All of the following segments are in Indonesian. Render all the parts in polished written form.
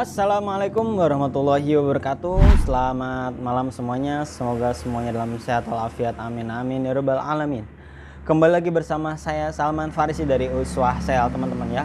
Assalamualaikum warahmatullahi wabarakatuh. Selamat malam semuanya. Semoga semuanya dalam sehat walafiat. Amin amin ya rabbal alamin. Kembali lagi bersama saya Salman Farisi dari Uswah Sel, teman-teman ya.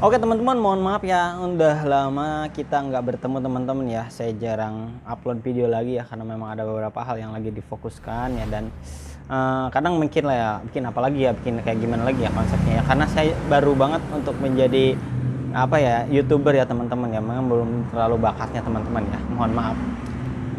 Oke teman-teman, mohon maaf ya, udah lama kita nggak bertemu teman-teman ya. Saya jarang upload video lagi ya, karena memang ada beberapa hal yang lagi difokuskan ya. Dan kadang mikir lah ya, bikin apa lagi ya, bikin kayak gimana lagi ya konsepnya ya. Karena saya baru banget untuk menjadi YouTuber ya teman-teman ya, memang belum terlalu bakatnya teman-teman ya, mohon maaf.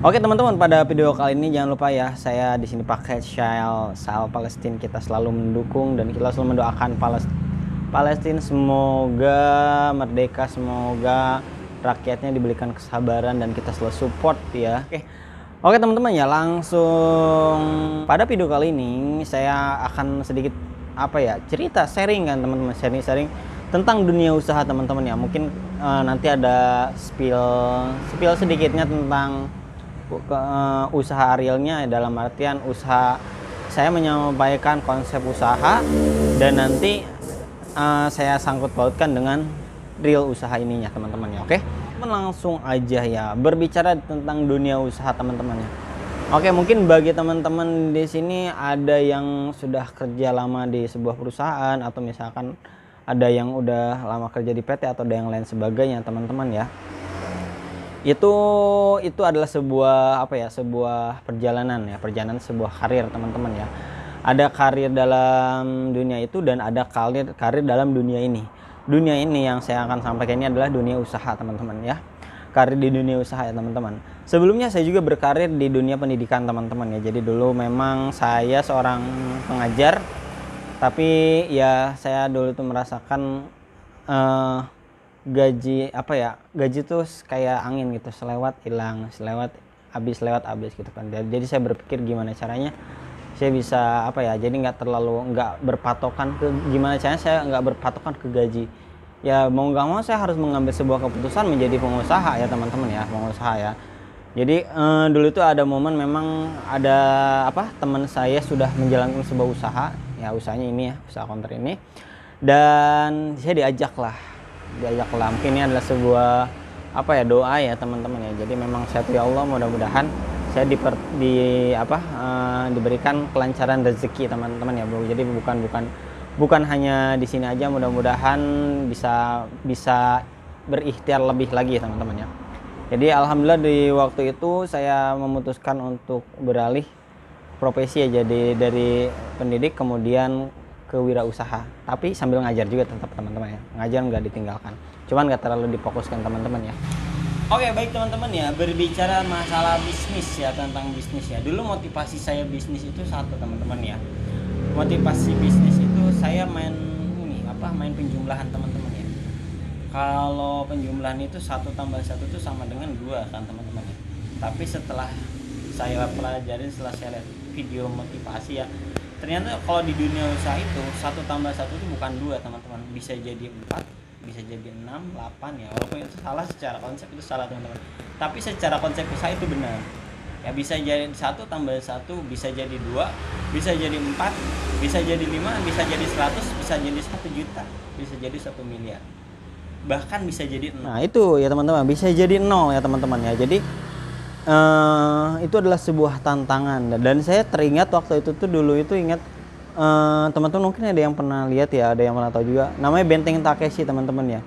Oke teman-teman, pada video kali ini jangan lupa ya, saya di sini pakai Syal Palestina. Kita selalu mendukung dan kita selalu mendoakan Palestina semoga merdeka, semoga rakyatnya diberikan kesabaran dan kita selalu support ya. Oke teman-teman ya, langsung pada video kali ini saya akan sedikit cerita, sharing kan teman-teman, sharing tentang dunia usaha teman-teman ya. Mungkin nanti ada spill sedikitnya tentang usaha realnya, dalam artian usaha saya menyampaikan konsep usaha dan nanti saya sangkut pautkan dengan real usaha ininya teman-teman ya. Oke, langsung aja ya berbicara tentang dunia usaha teman-teman ya. Oke, mungkin bagi teman-teman di sini ada yang sudah kerja lama di sebuah perusahaan, atau misalkan ada yang udah lama kerja di PT atau ada yang lain sebagainya teman-teman ya. Itu adalah sebuah sebuah perjalanan ya, perjalanan sebuah karir teman-teman ya. Ada karir dalam dunia itu dan ada karir dalam dunia ini. Dunia ini yang saya akan sampaikan ini adalah dunia usaha teman-teman ya. Karir di dunia usaha ya teman-teman. Sebelumnya saya juga berkarir di dunia pendidikan teman-teman ya. Jadi dulu memang saya seorang pengajar, tapi ya saya dulu tuh merasakan gaji tuh kayak angin gitu, selewat hilang, selewat habis gitu kan. Jadi saya berpikir gimana caranya saya bisa jadi nggak berpatokan ke gimana caranya, saya nggak berpatokan ke gaji ya. Mau nggak mau saya harus mengambil sebuah keputusan menjadi pengusaha ya teman-teman ya, pengusaha ya. Jadi dulu itu ada momen, memang ada teman saya sudah menjalankan sebuah usaha ya, usahanya ini ya, usaha konter ini, dan saya diajak lah, mungkin ini adalah sebuah doa ya teman-teman ya. Jadi memang saya tuh, ya Allah, mudah-mudahan saya diberikan kelancaran rezeki teman-teman ya bro. Jadi bukan hanya di sini aja, mudah-mudahan bisa berikhtiar lebih lagi teman-teman ya. Jadi alhamdulillah di waktu itu saya memutuskan untuk beralih profesi ya, jadi dari pendidik kemudian ke wirausaha, tapi sambil ngajar juga tetap teman-teman ya. Ngajar nggak ditinggalkan, cuman nggak terlalu difokuskan teman-teman ya. Oke, baik teman-teman ya, berbicara masalah bisnis ya, tentang bisnis ya. Dulu motivasi saya bisnis itu satu teman-teman ya. Motivasi bisnis itu saya main penjumlahan teman-teman ya. Kalau penjumlahan itu 1 tambah 1 itu sama dengan 2 kan teman-teman ya. Tapi setelah saya pelajari, setelah saya lihat video motivasi ya, ternyata kalau di dunia usaha itu 1 tambah 1 itu bukan 2 teman-teman, bisa jadi 4, bisa jadi 6, 8 ya. Walaupun itu salah secara konsep, itu salah teman-teman, tapi secara konsep usaha itu benar ya. Bisa jadi 1 tambah 1, bisa jadi 2, bisa jadi 4, bisa jadi 5, bisa jadi 100, bisa jadi 1 juta, bisa jadi 1 miliar, bahkan bisa jadi 0. Nah itu ya teman-teman, bisa jadi 0 ya teman-teman ya. Jadi itu adalah sebuah tantangan, dan saya teringat waktu itu tuh, dulu itu ingat, teman-teman mungkin ada yang pernah lihat ya, ada yang pernah tahu juga, namanya Benteng Takeshi teman-teman ya.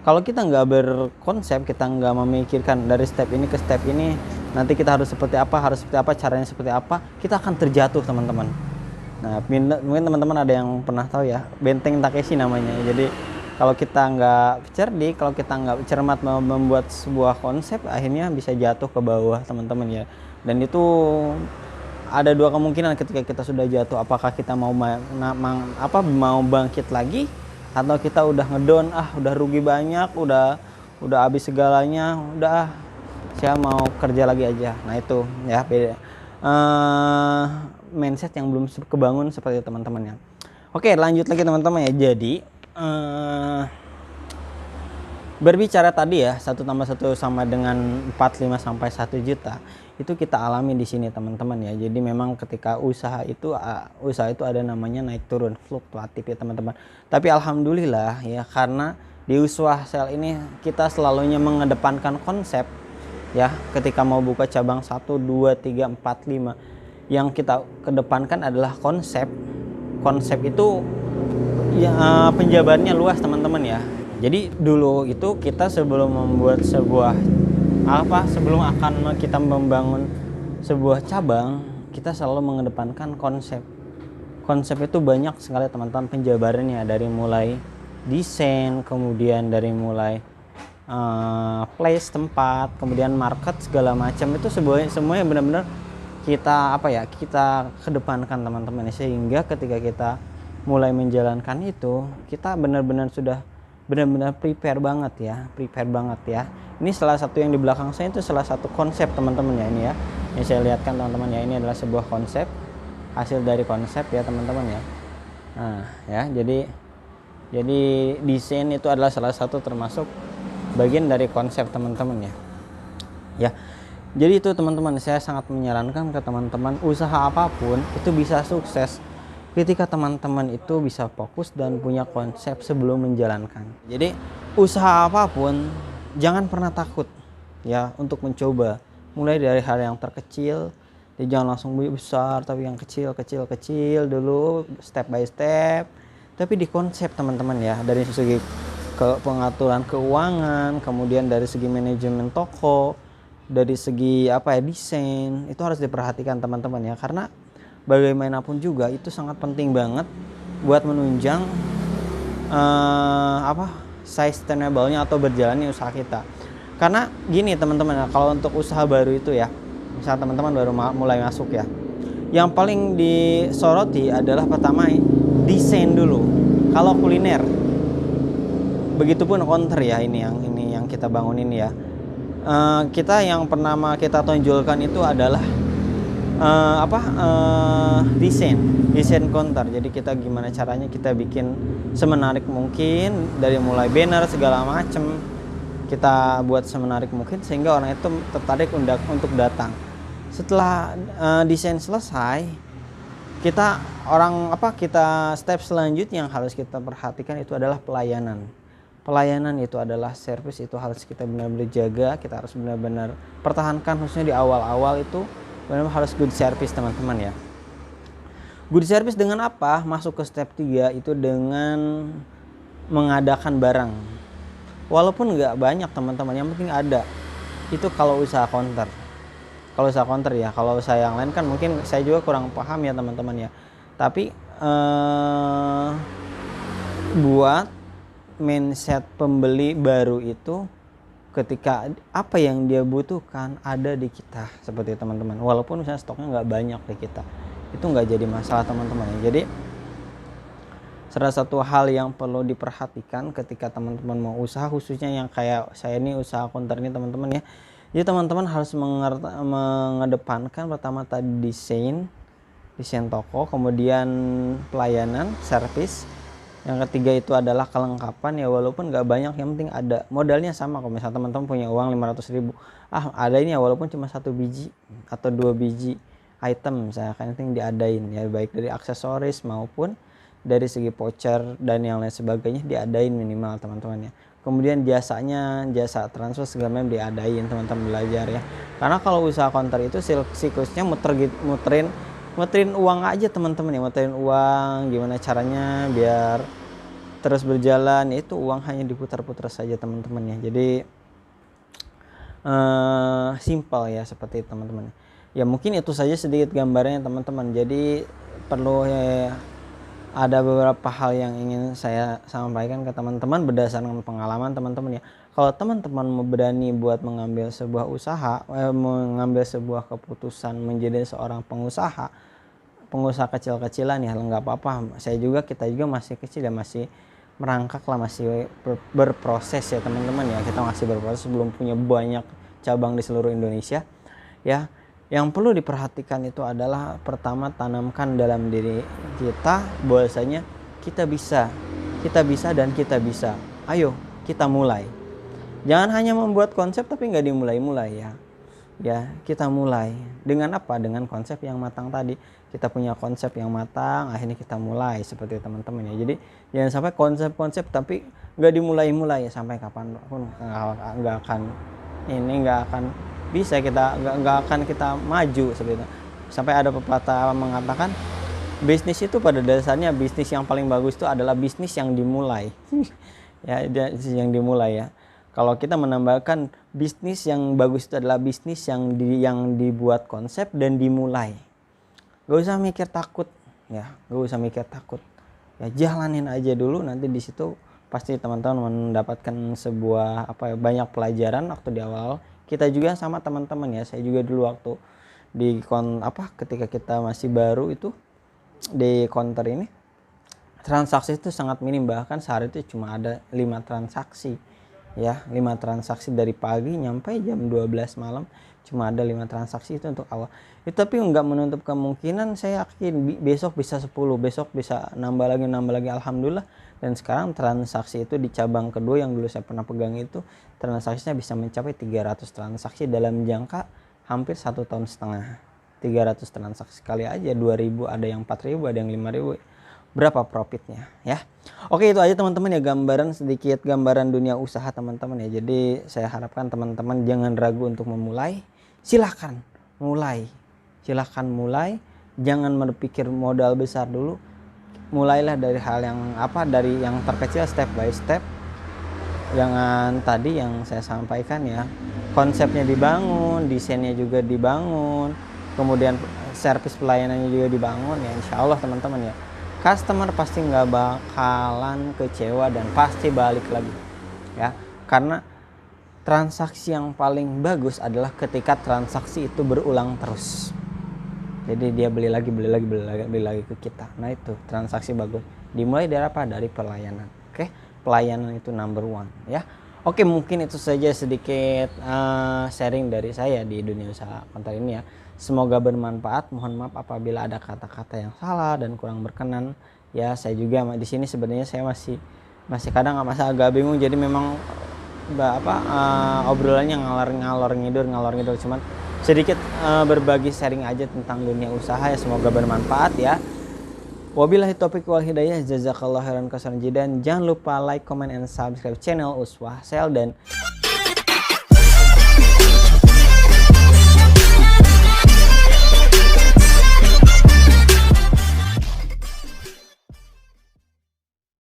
Kalau kita nggak berkonsep, kita nggak memikirkan dari step ini ke step ini, nanti kita harus seperti apa, caranya seperti apa, kita akan terjatuh teman-teman. Nah mungkin teman-teman ada yang pernah tahu ya, Benteng Takeshi namanya. Jadi kalau kita nggak cerdik, kalau kita nggak cermat membuat sebuah konsep, akhirnya bisa jatuh ke bawah teman-teman ya. Dan itu ada 2 kemungkinan ketika kita sudah jatuh, apakah kita mau bangkit lagi, atau kita udah ngedown, udah rugi banyak, udah habis segalanya, udah saya mau kerja lagi aja. Nah itu ya beda mindset yang belum kebangun seperti teman-teman ya. Oke, lanjut lagi teman-teman ya. Jadi berbicara tadi ya, 1 tambah 1 sama dengan 4, 5 sampai 1 juta, itu kita alami di sini teman-teman ya. Jadi memang ketika usaha itu ada namanya naik turun, fluktuatif ya teman-teman. Tapi alhamdulillah ya, karena Di Uswah Sel ini kita selalunya mengedepankan konsep ya. Ketika mau buka cabang 1, 2, 3, 4, 5, yang kita kedepankan adalah konsep. Konsep itu ya, penjabarannya luas teman-teman ya. Jadi dulu itu kita sebelum membuat sebuah sebelum akan kita membangun sebuah cabang, kita selalu mengedepankan konsep. Konsep itu banyak sekali teman-teman penjabarannya, dari mulai desain, kemudian dari mulai place tempat, kemudian market segala macam, itu semuanya benar-benar kita kita kedepankan teman-teman, sehingga ketika kita mulai menjalankan itu kita benar-benar sudah benar-benar prepare banget ya. Ini salah satu yang di belakang saya itu salah satu konsep teman-teman ya, ini ya. Ini saya lihatkan teman-teman ya, ini adalah sebuah konsep, hasil dari konsep ya teman-teman ya. Nah ya, jadi desain itu adalah salah satu termasuk bagian dari konsep teman-teman ya. Jadi itu teman-teman, saya sangat menyarankan ke teman-teman, usaha apapun itu bisa sukses ketika teman-teman itu bisa fokus dan punya konsep sebelum menjalankan. Jadi usaha apapun jangan pernah takut ya untuk mencoba, mulai dari hal yang terkecil. Jadi jangan langsung besar, tapi yang kecil dulu, step by step. Tapi di konsep teman-teman ya, dari segi pengaturan keuangan, kemudian dari segi manajemen toko, dari segi desain, itu harus diperhatikan teman-teman ya, karena bagaimanapun juga itu sangat penting banget buat menunjang sustainable-nya atau berjalannya usaha kita. Karena gini teman-teman, kalau untuk usaha baru itu ya, misal teman-teman baru mulai masuk ya, yang paling disoroti adalah pertama desain dulu. Kalau kuliner, begitupun counter ya, ini yang kita bangun ini ya. Kita yang pertama kita tonjolkan itu adalah desain counter. Jadi kita gimana caranya kita bikin semenarik mungkin, dari mulai banner segala macem kita buat semenarik mungkin sehingga orang itu tertarik untuk datang. Setelah desain selesai, kita step selanjutnya yang harus kita perhatikan itu adalah pelayanan. Pelayanan itu adalah service, itu harus kita benar-benar jaga, kita harus benar-benar pertahankan, khususnya di awal-awal itu benar-benar harus good service teman-teman ya. Good service dengan apa? Masuk ke step 3 itu dengan mengadakan barang. Walaupun nggak banyak teman-teman, yang penting ada. Itu kalau usaha counter. Kalau usaha counter ya, kalau usaha yang lain kan mungkin saya juga kurang paham ya teman-teman ya. Tapi buat mindset pembeli baru itu, ketika apa yang dia butuhkan ada di kita, seperti teman-teman. Walaupun misalnya stoknya nggak banyak di kita, itu nggak jadi masalah teman-teman ya. Jadi salah satu hal yang perlu diperhatikan ketika teman-teman mau usaha, khususnya yang kayak saya ini usaha counter ini teman-teman ya. Jadi teman-teman harus mengedepankan pertama tadi desain toko, kemudian pelayanan, service. Yang ketiga itu adalah kelengkapan ya, walaupun nggak banyak, yang penting ada. Modalnya sama, kalau misalnya teman-teman punya uang 500.000, ada ini ya, walaupun cuma 1 biji atau 2 biji item misalnya, kan penting diadain ya, baik dari aksesoris maupun dari segi voucher dan yang lain sebagainya diadain minimal teman-teman ya. Kemudian jasa transfer segala macam diadain, teman-teman belajar ya. Karena kalau usaha counter itu siklusnya muterin uang aja teman-teman ya, muterin uang, gimana caranya biar terus berjalan, itu uang hanya diputar-putar saja teman-teman ya. Jadi simple ya, seperti itu teman-teman ya. Mungkin itu saja sedikit gambarnya teman-teman. Jadi perlu ada beberapa hal yang ingin saya sampaikan ke teman-teman berdasarkan pengalaman teman-teman ya. Kalau teman-teman berani buat mengambil sebuah usaha, mengambil sebuah keputusan menjadi seorang pengusaha kecil-kecilan ya, nggak apa-apa. Kita juga masih kecil ya, masih merangkak lah, masih berproses ya teman-teman ya. Kita masih berproses, belum punya banyak cabang di seluruh Indonesia ya. Yang perlu diperhatikan itu adalah pertama, tanamkan dalam diri kita bahwasanya kita bisa dan kita bisa. Ayo kita mulai. Jangan hanya membuat konsep tapi nggak dimulai-mulai ya. Ya, kita mulai dengan apa? Dengan konsep yang matang tadi. Kita punya konsep yang matang, akhirnya kita mulai, seperti teman-teman ya. Jadi jangan sampai konsep tapi nggak dimulai-mulai ya sampai kapanpun nggak akan bisa kita nggak akan kita maju seperti itu. Sampai ada pepatah mengatakan bisnis itu pada dasarnya bisnis yang paling bagus itu adalah bisnis yang dimulai. Ya, bisnis yang dimulai ya. Kalau kita menambahkan bisnis yang bagus itu adalah bisnis yang dibuat konsep dan dimulai. Gak usah mikir takut ya, gak usah mikir takut. Ya jalanin aja dulu, nanti di situ pasti teman-teman mendapatkan sebuah banyak pelajaran waktu di awal. Kita juga sama teman-teman ya, saya juga dulu waktu ketika kita masih baru itu di counter ini transaksi itu sangat minim, bahkan sehari itu cuma ada 5 transaksi ya, 5 transaksi dari pagi nyampe jam 12 malam cuma ada 5 transaksi itu untuk awal itu. Tapi nggak menutup kemungkinan, saya yakin besok bisa 10, besok bisa nambah lagi alhamdulillah. Dan sekarang transaksi itu di cabang kedua yang dulu saya pernah pegang itu transaksinya bisa mencapai 300 transaksi dalam jangka hampir 1,5 tahun. 300 transaksi kali aja 2.000, ada yang 4.000, ada yang 5.000. Berapa profitnya ya. Oke, itu aja teman-teman ya, sedikit gambaran dunia usaha teman-teman ya. Jadi saya harapkan teman-teman jangan ragu untuk memulai. Silahkan mulai, jangan berpikir modal besar dulu. Mulailah dari hal dari yang terkecil, step by step. Jangan tadi yang saya sampaikan ya, konsepnya dibangun, desainnya juga dibangun, kemudian servis pelayanannya juga dibangun ya. Insya Allah teman-teman ya, customer pasti nggak bakalan kecewa dan pasti balik lagi ya. Karena transaksi yang paling bagus adalah ketika transaksi itu berulang terus. Jadi dia beli lagi ke kita. Nah itu transaksi bagus. Dimulai dari apa? Dari pelayanan. Oke, pelayanan itu number one ya. Oke, mungkin itu saja sedikit sharing dari saya di dunia usaha konter ini ya. Semoga bermanfaat. Mohon maaf apabila ada kata-kata yang salah dan kurang berkenan. Ya, saya juga di sini sebenarnya saya masih kadang agak bingung. Jadi memang obrolannya ngalor ngidul, cuman sedikit berbagi sharing aja tentang dunia usaha ya. Semoga bermanfaat ya. Wabillahi taufiq wal hidayah. Jazakallahu khairan katsiran jidan. Jangan lupa like, comment, and subscribe channel Uswah Sel dan